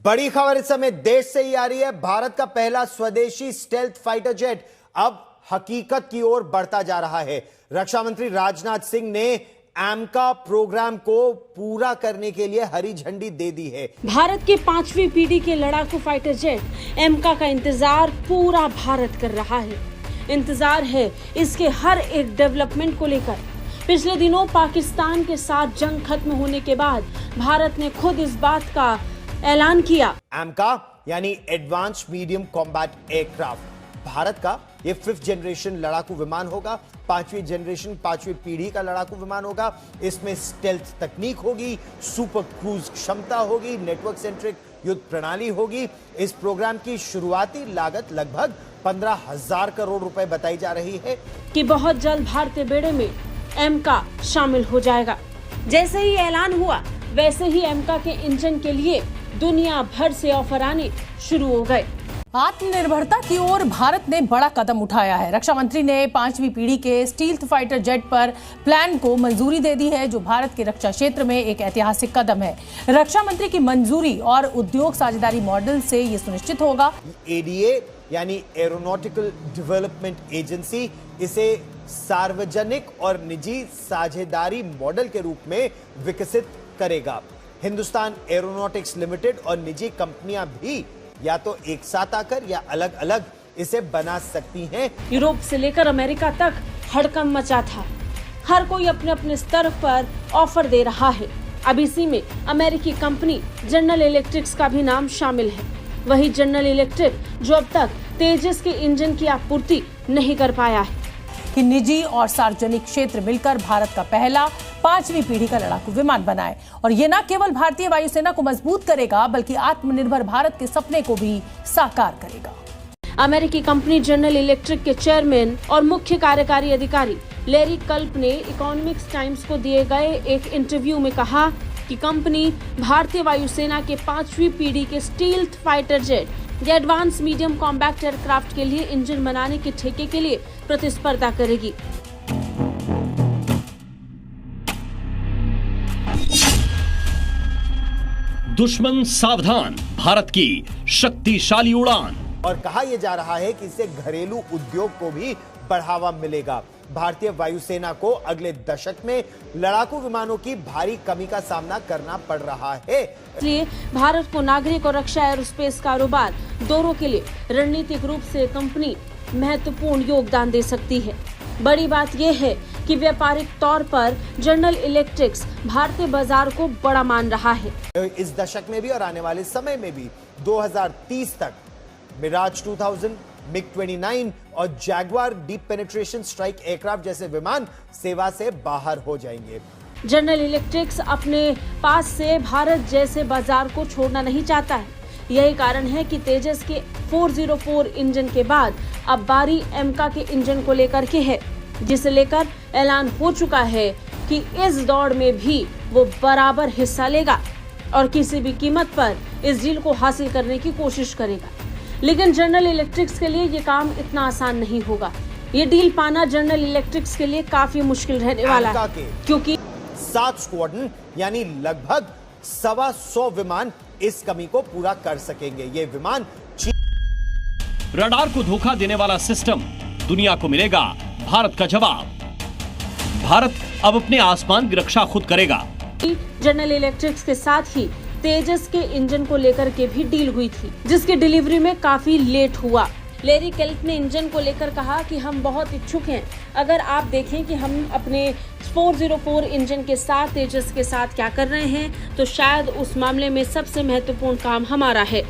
बड़ी खबर इस समय देश से ही आ रही है। भारत का पहला स्वदेशी स्टेल्थ फाइटर जेट अब हकीकत की ओर बढ़ता जा रहा है। रक्षा मंत्री राजनाथ सिंह ने एमका प्रोग्राम को पूरा करने के लिए हरी झंडी दे दी है। भारत के 5वीं पीढ़ी के लड़ाकू फाइटर जेट एमका का इंतजार पूरा भारत कर रहा है। इंतजार है इसके हर एक डेवलपमेंट को लेकर। पिछले दिनों पाकिस्तान के साथ जंग खत्म होने के बाद भारत ने खुद इस बात का ऐलान किया। एमका यानी advance medium combat aircraft Bharat का ये 5th जनरेशन लड़ाकू विमान होगा। 5वीं पीढ़ी का लड़ाकू विमान होगा। इसमें स्टेल्थ तकनीक होगी, सुपर क्रूज क्षमता होगी, नेटवर्क सेंट्रिक युद्ध प्रणाली होगी। इस प्रोग्राम की शुरुआती लागत लगभग 15,000 करोड़ रुपए बताई जा रही है कि बहुत जल्द भारतीय बेड़े में एमका शामिल हो जाएगा। जैसे ही ऐलान हुआ वैसे ही एमका के इंजन के लिए दुनिया भर से ऑफर आने शुरू हो गए। आत्मनिर्भरता की ओर भारत ने बड़ा कदम उठाया है। रक्षा मंत्री ने 5वीं पीढ़ी के स्टील्थ फाइटर जेट पर प्लान को मंजूरी दे दी है, जो भारत के रक्षा क्षेत्र में एक ऐतिहासिक कदम है। रक्षा मंत्री की मंजूरी और उद्योग साझेदारी मॉडल से ये सुनिश्चित होगा। एडीए यानी एरोनॉटिकल डेवलपमेंट एजेंसी इसे सार्वजनिक और निजी साझेदारी मॉडल के रूप में विकसित करेगा। हिंदुस्तान एरोनॉटिक्स लिमिटेड और निजी कंपनियां भी या तो एक साथ आकर या अलग अलग इसे बना सकती हैं। यूरोप से लेकर अमेरिका तक हड़कंप मचा था। हर कोई अपने अपने स्तर पर ऑफर दे रहा है। अब इसी में अमेरिकी कंपनी जनरल इलेक्ट्रिक्स का भी नाम शामिल है। वही जनरल इलेक्ट्रिक जो अब तक तेजस के इंजन की आपूर्ति नहीं कर पाया है। कि निजी और सार्वजनिक क्षेत्र मिलकर भारत का पहला 5वीं पीढ़ी का लड़ाकू विमान बनाए, और ये न केवल भारतीय वायुसेना को मजबूत करेगा बल्कि आत्मनिर्भर भारत के सपने को भी साकार करेगा। अमेरिकी कंपनी जनरल इलेक्ट्रिक के चेयरमैन और मुख्य कार्यकारी अधिकारी लैरी कल्प ने इकोनॉमिक्स टाइम्स को दिए गए एक इंटरव्यू में कहा कि कंपनी भारतीय वायुसेना के 5वीं पीढ़ी के स्टील्थ फाइटर जेट या एडवांस मीडियम कॉम्बैक्ट एयरक्राफ्ट के लिए इंजन बनाने के ठेके के लिए प्रतिस्पर्धा करेगी। दुश्मन सावधान, भारत की शक्तिशाली उड़ान। और कहा यह जा रहा है कि इससे घरेलू उद्योग को भी बढ़ावा मिलेगा। भारतीय वायुसेना को अगले दशक में लड़ाकू विमानों की भारी कमी का सामना करना पड़ रहा है। इसलिए भारत को नागरिक और रक्षा एरोस्पेस कारोबार दोनों के लिए रणनीतिक रूप से कंपनी महत्वपूर्ण योगदान दे सकती है। बड़ी बात यह है कि व्यापारिक तौर पर जनरल इलेक्ट्रिक्स भारतीय बाजार को बड़ा मान रहा है। इस दशक में भी और आने वाले समय में भी 2030 तक मिराज 2000, MiG-29 और Jaguar deep penetration strike aircraft जैसे विमान सेवा से बाहर हो जाएंगे। जनरल इलेक्ट्रिक्स अपने पास से भारत जैसे बाजार को छोड़ना नहीं चाहता है। यही कारण है कि तेजस के 404 इंजन के बाद अब बारी एमका के इंजन को लेकर के है, जिसे लेकर ऐलान हो चुका है कि इस दौड़ में भी वो बराबर हिस्सा लेगा और किसी भी कीमत पर इस डील को हासिल करने की कोशिश करेगा। लेकिन जनरल इलेक्ट्रिक्स के लिए ये काम इतना आसान नहीं होगा। ये डील पाना जनरल इलेक्ट्रिक्स के लिए काफी मुश्किल रहने वाला है, क्योंकि 7 स्क्वाड्रन यानी लगभग 125 विमान इस कमी को पूरा कर सकेंगे। ये विमान रडार को धोखा देने वाला सिस्टम, दुनिया को मिलेगा भारत का जवाब। भारत अब अपने आसमान की रक्षा खुद करेगा। जनरल इलेक्ट्रिक्स के साथ ही तेजस के इंजन को लेकर के भी डील हुई थी, जिसकी डिलीवरी में काफी लेट हुआ। लैरी केल्प ने इंजन को लेकर कहा कि हम बहुत इच्छुक हैं। अगर आप देखें कि हम अपने 404 इंजन के साथ तेजस के साथ क्या कर रहे हैं, तो शायद उस मामले में सबसे महत्वपूर्ण काम हमारा है।